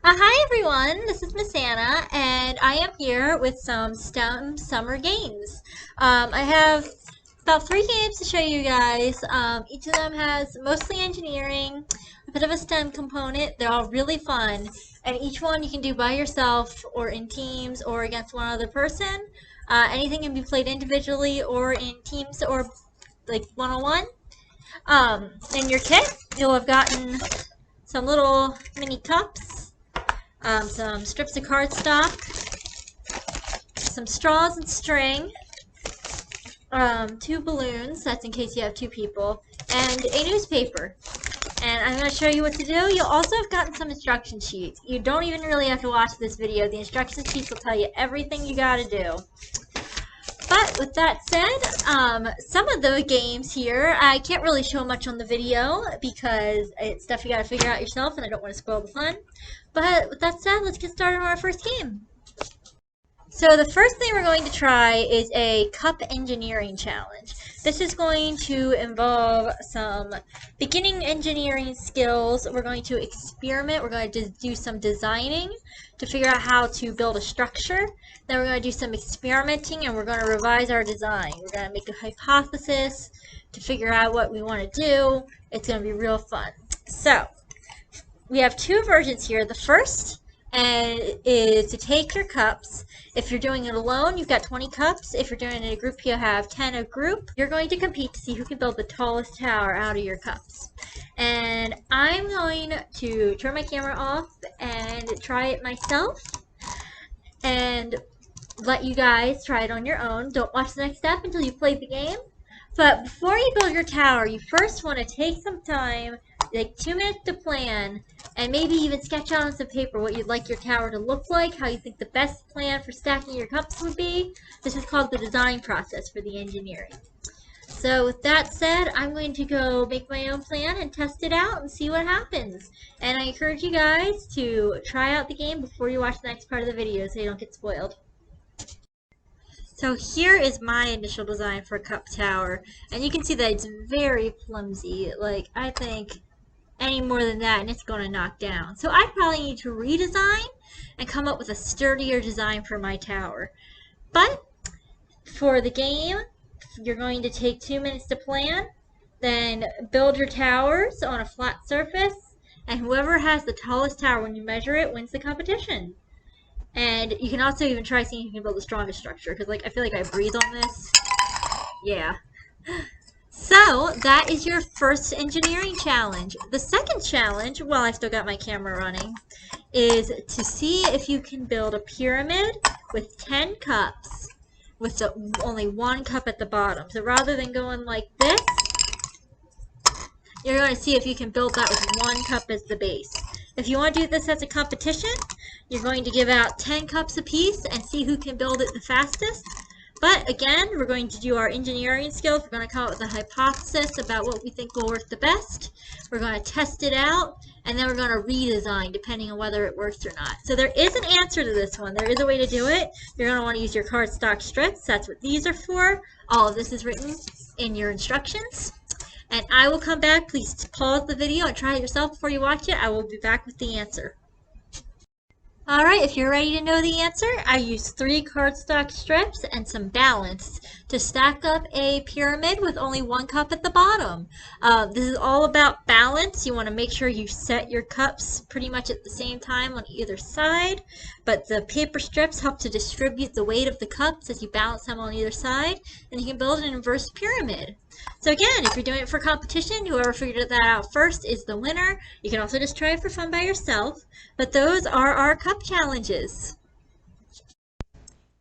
Hi everyone, this is Miss Anna, and I am here with some STEM summer games. I have about three games to show you guys. Each of them has mostly engineering, a bit of a STEM component. They're all really fun, and each one you can do by yourself, or in teams, or against one other person. Anything can be played individually, or in teams, or like one-on-one. In your kit, you'll have gotten some little mini cups, some strips of cardstock, some straws and string, two balloons, that's in case you have two people, and a newspaper. And I'm going to show you what to do. You'll also have gotten some instruction sheets. You don't even really have to watch this video. The instruction sheets will tell you everything you got to do. But with that said, some of the games here, I can't really show much on the video because it's stuff you got to figure out yourself and I don't want to spoil the fun. But with that said, let's get started on our first game. So the first thing we're going to try is a cup engineering challenge. This is going to involve some beginning engineering skills. We're going to experiment. We're going to do some designing to figure out how to build a structure. Then we're going to do some experimenting and we're going to revise our design. We're going to make a hypothesis to figure out what we want to do. It's going to be real fun. So we have two versions here. The first is to take your cups. If you're doing it alone, you've got 20 cups. If you're doing it in a group, you have 10 a group. You're going to compete to see who can build the tallest tower out of your cups. And I'm going to turn my camera off and try it myself and let you guys try it on your own. Don't watch the next step until you've played the game. But before you build your tower, you first want to take some time, like 2 minutes to plan, and maybe even sketch out on some paper what you'd like your tower to look like, how you think the best plan for stacking your cups would be. This is called the design process for the engineering. So with that said, I'm going to go make my own plan and test it out and see what happens. And I encourage you guys to try out the game before you watch the next part of the video so you don't get spoiled. So here is my initial design for Cup Tower, and you can see that it's very clumsy. Like, I think any more than that and it's going to knock down. So I probably need to redesign and come up with a sturdier design for my tower. But for the game, you're going to take 2 minutes to plan, then build your towers on a flat surface, and whoever has the tallest tower when you measure it wins the competition. And you can also even try seeing if you can build the strongest structure, because like I feel like I breathe on this. Yeah. So that is your first engineering challenge. The second challenge, while I still got my camera running, is to see if you can build a pyramid with 10 cups with only one cup at the bottom. So rather than going like this, you're going to see if you can build that with one cup as the base. If you want to do this as a competition, you're going to give out 10 cups apiece and see who can build it the fastest. But again, we're going to do our engineering skills. We're going to come up with a hypothesis about what we think will work the best. We're going to test it out, and then we're going to redesign depending on whether it works or not. So there is an answer to this one. There is a way to do it. You're going to want to use your cardstock strips. That's what these are for. All of this is written in your instructions. And I will come back. Please pause the video and try it yourself before you watch it. I will be back with the answer. Alright, if you're ready to know the answer, I used 3 cardstock strips and some balance to stack up a pyramid with only one cup at the bottom. This is all about balance. You want to make sure you set your cups pretty much at the same time on either side, but the paper strips help to distribute the weight of the cups as you balance them on either side, and you can build an inverse pyramid. So again, if you're doing it for competition, whoever figured that out first is the winner. You can also just try it for fun by yourself. But those are our cup challenges.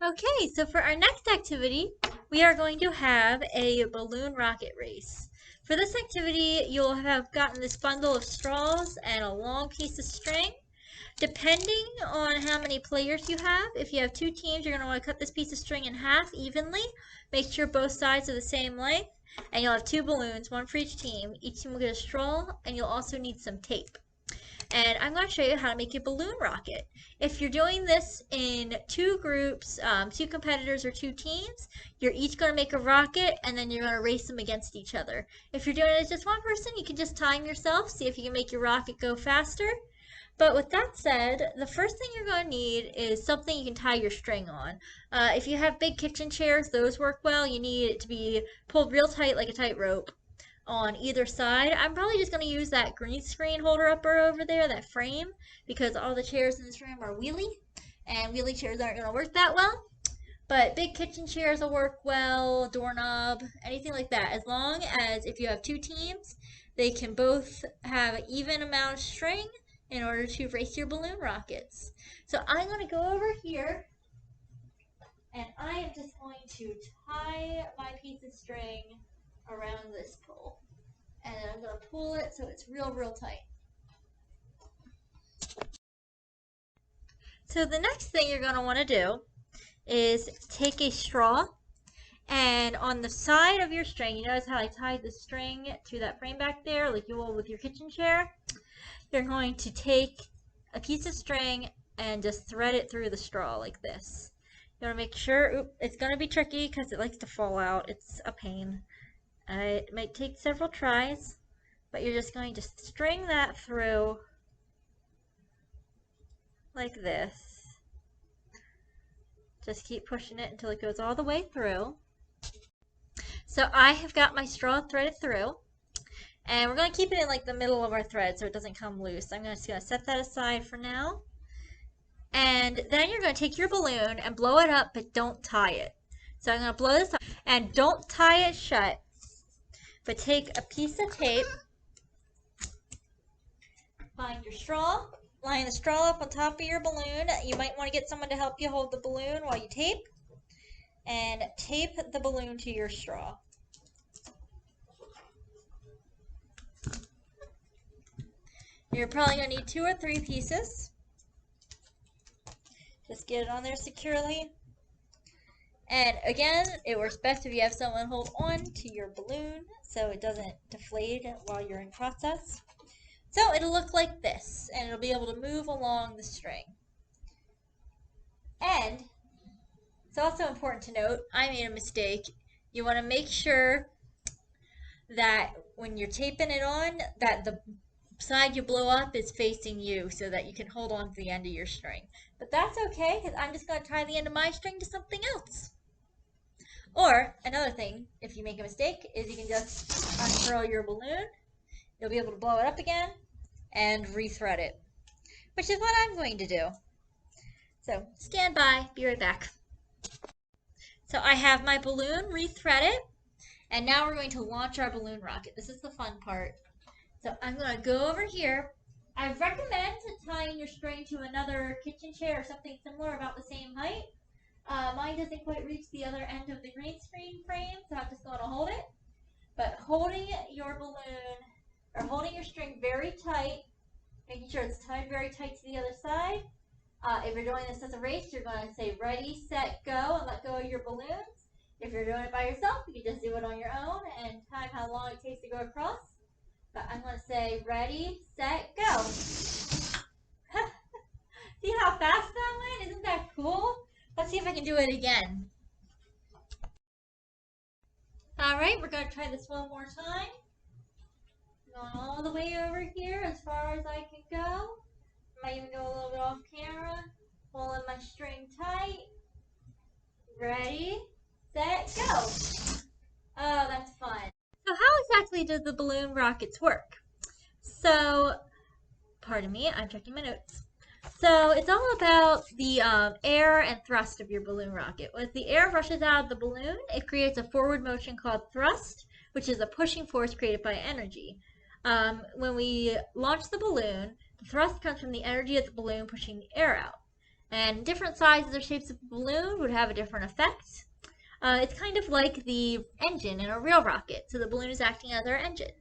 Okay, so for our next activity, we are going to have a balloon rocket race. For this activity, you'll have gotten this bundle of straws and a long piece of string. Depending on how many players you have, if you have 2 teams, you're going to want to cut this piece of string in half evenly. Make sure both sides are the same length. And you'll have 2 balloons, one for each team. Each team will get a straw, and you'll also need some tape. And I'm going to show you how to make a balloon rocket. If you're doing this in 2 groups, 2 competitors or 2 teams, you're each going to make a rocket and then you're going to race them against each other. If you're doing it as just one person, you can just time yourself, see if you can make your rocket go faster. But with that said, the first thing you're going to need is something you can tie your string on. If you have big kitchen chairs, those work well. You need it to be pulled real tight like a tightrope on either side. I'm probably just going to use that green screen holder upper over there, that frame, because all the chairs in this room are wheelie, and wheelie chairs aren't going to work that well. But big kitchen chairs will work well, doorknob, anything like that. As long as if you have two teams, they can both have an even amount of string in order to race your balloon rockets. So I'm going to go over here and I am just going to tie my piece of string around this pole. And then I'm going to pull it so it's real tight. So the next thing you're going to want to do is take a straw, and on the side of your string, you notice how I tied the string to that frame back there like you will with your kitchen chair? You're going to take a piece of string and just thread it through the straw like this. You want to make sure, it's going to be tricky because it likes to fall out. It's a pain. It might take several tries, but you're just going to string that through like this. Just keep pushing it until it goes all the way through. So I have got my straw threaded through, and we're going to keep it in like the middle of our thread so it doesn't come loose. I'm just going to set that aside for now. And then you're going to take your balloon and blow it up, but don't tie it. So I'm going to blow this up, and don't tie it shut, but take a piece of tape, find your straw, line the straw up on top of your balloon. You might want to get someone to help you hold the balloon while you tape, and tape the balloon to your straw. You're probably going to need 2 or 3 pieces. Just get it on there securely. And again, it works best if you have someone hold on to your balloon so it doesn't deflate while you're in process. So it'll look like this, and it'll be able to move along the string. And it's also important to note, I made a mistake. You want to make sure that when you're taping it on, that the side you blow up is facing you so that you can hold on to the end of your string. But that's okay, because I'm just going to tie the end of my string to something else. Or, another thing, if you make a mistake, is you can just unfurl your balloon. You'll be able to blow it up again and rethread it, which is what I'm going to do. So, stand by, be right back. So I have my balloon rethreaded, and now we're going to launch our balloon rocket. This is the fun part. So I'm going to go over here. I recommend tying your string to another kitchen chair or something similar about the same height. Mine doesn't quite reach the other end of the green screen frame, so I'm just going to hold it. But holding your balloon, or holding your string very tight, making sure it's tied very tight to the other side. If you're doing this as a race, you're going to say ready, set, go, and let go of your balloons. If you're doing it by yourself, you can just do it on your own and time how long it takes to go across. But I'm going to say ready, set, go. See how fast that went? Isn't that cool? Let's see if I can do it again. Alright, we're going to try this one more time. Going all the way over here as far as I can go. Might even go a little bit off camera. Pulling my string tight. Ready, set, go. Oh, that's fun. So how exactly does the balloon rockets work? So, pardon me, I'm checking my notes. So it's all about the air and thrust of your balloon rocket. As the air rushes out of the balloon, it creates a forward motion called thrust, which is a pushing force created by energy. When we launch the balloon, the thrust comes from the energy of the balloon pushing the air out. And different sizes or shapes of the balloon would have a different effect. It's kind of like the engine in a real rocket, so the balloon is acting as our engine.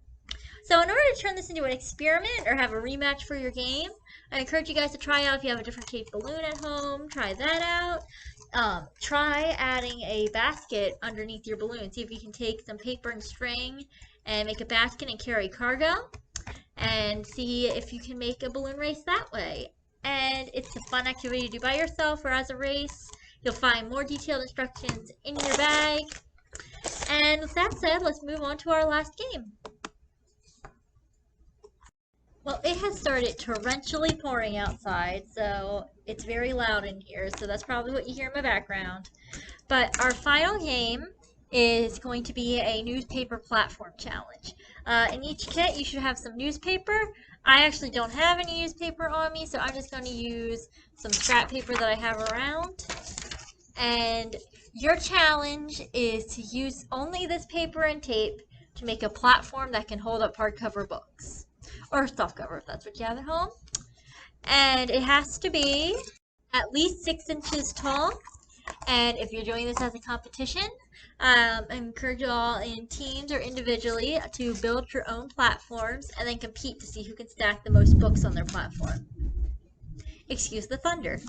So in order to turn this into an experiment or have a rematch for your game, I encourage you guys to try out if you have a different shaped balloon at home, try that out. Try adding a basket underneath your balloon. See if you can take some paper and string and make a basket and carry cargo, and see if you can make a balloon race that way. And it's a fun activity to do by yourself or as a race. You'll find more detailed instructions in your bag. And with that said, let's move on to our last game. Well, it has started torrentially pouring outside, so it's very loud in here, so that's probably what you hear in my background. But our final game is going to be a newspaper platform challenge. In each kit, you should have some newspaper. I actually don't have any newspaper on me, so I'm just going to use some scrap paper that I have around. And your challenge is to use only this paper and tape to make a platform that can hold up hardcover books. Or softcover if that's what you have at home. And it has to be at least 6 inches tall. And if you're doing this as a competition, I encourage you all in teams or individually to build your own platforms and then compete to see who can stack the most books on their platform. Excuse the thunder.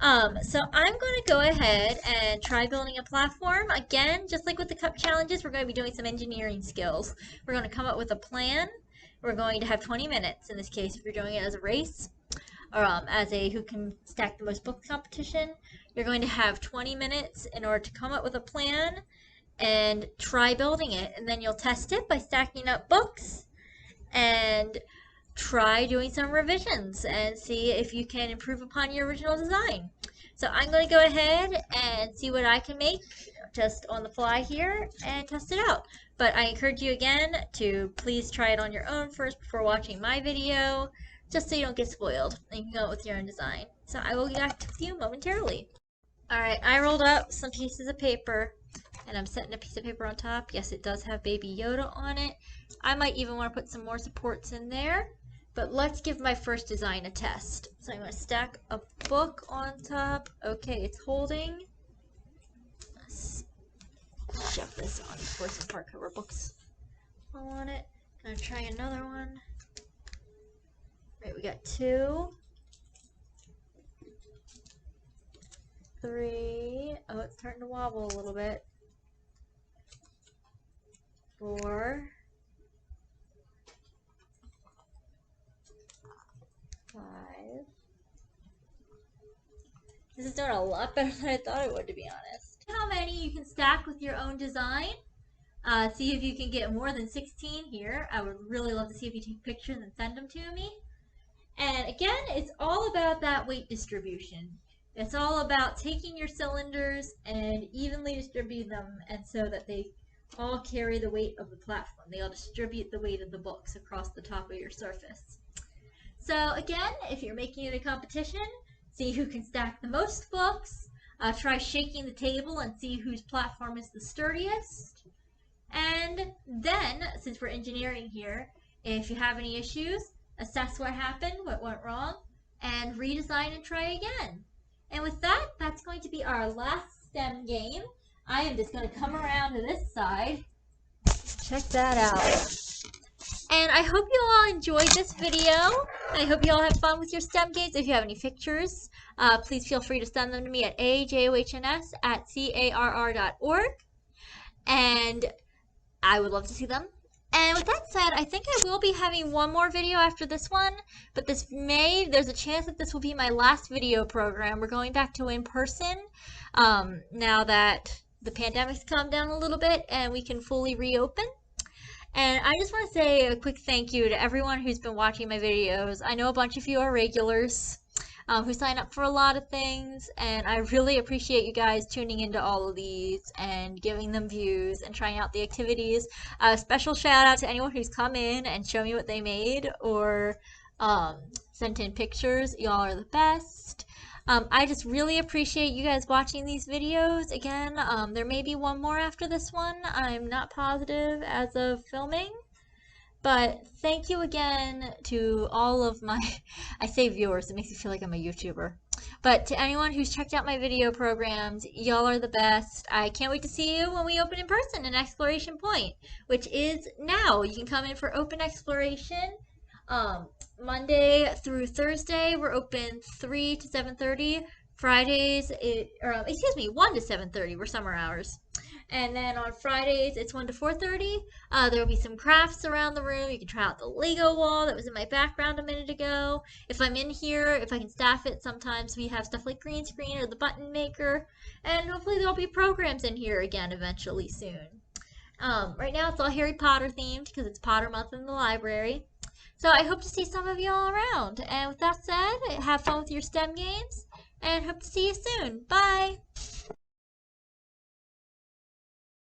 So I'm going to go ahead and try building a platform. Again, just like with the cup challenges, we're going to be doing some engineering skills. We're going to come up with a plan. We're going to have 20 minutes in this case if you're doing it as a race or as a who can stack the most books competition. You're going to have 20 minutes in order to come up with a plan and try building it. And then you'll test it by stacking up books and try doing some revisions and see if you can improve upon your original design. So I'm going to go ahead and see what I can make just on the fly here and test it out. But I encourage you again to please try it on your own first before watching my video, just so you don't get spoiled and you can go with your own design. So I will get back to you momentarily. Alright, I rolled up some pieces of paper and I'm setting a piece of paper on top. Yes, it does have Baby Yoda on it. I might even want to put some more supports in there. But let's give my first design a test. So I'm going to stack a book on top. Okay, it's holding. Let's shove this on for some hardcover books on it. Gonna try another one. Right, we got 2, 3. Oh, it's starting to wobble a little bit. 4. 5. This is doing a lot better than I thought it would, to be honest. How many you can stack with your own design. See if you can get more than 16 here. I would really love to see if you take pictures and send them to me. And again, it's all about that weight distribution. It's all about taking your cylinders and evenly distribute them and so that they all carry the weight of the platform. They all distribute the weight of the books across the top of your surface. So again, if you're making it a competition, see who can stack the most books. Try shaking the table and see whose platform is the sturdiest. And then, since we're engineering here, if you have any issues, assess what happened, what went wrong, and redesign and try again. And with that, that's going to be our last STEM game. I am just going to come around to this side. Check that out. And I hope you all enjoyed this video. I hope you all have fun with your STEM games. If you have any pictures, please feel free to send them to me at ajohns@carr.org. And I would love to see them. And with that said, I think I will be having one more video after this one, but there's a chance that this will be my last video program. We're going back to in-person now that the pandemic's calmed down a little bit and we can fully reopen. And I just want to say a quick thank you to everyone who's been watching my videos. I know a bunch of you are regulars who sign up for a lot of things, and I really appreciate you guys tuning into all of these and giving them views and trying out the activities. Special shout out to anyone who's come in and shown me what they made or sent in pictures. Y'all are the best. I just really appreciate you guys watching these videos. Again, there may be one more after this one. I'm not positive as of filming. But thank you again to all of my, I say viewers, it makes me feel like I'm a YouTuber. But to anyone who's checked out my video programs, y'all are the best. I can't wait to see you when we open in person in Exploration Point, which is now. You can come in for open exploration. Monday through Thursday, we're open 3 to 7:30. Fridays, 1 to 7:30, we're summer hours. And then on Fridays, it's 1 to 4:30. There will be some crafts around the room. You can try out the Lego wall that was in my background a minute ago. If I'm in here, if I can staff it, sometimes we have stuff like green screen or the button maker. And hopefully there'll be programs in here again eventually soon. Right now it's all Harry Potter themed because it's Potter month in the library. So I hope to see some of you all around. And with that said, have fun with your STEM games, and hope to see you soon. Bye!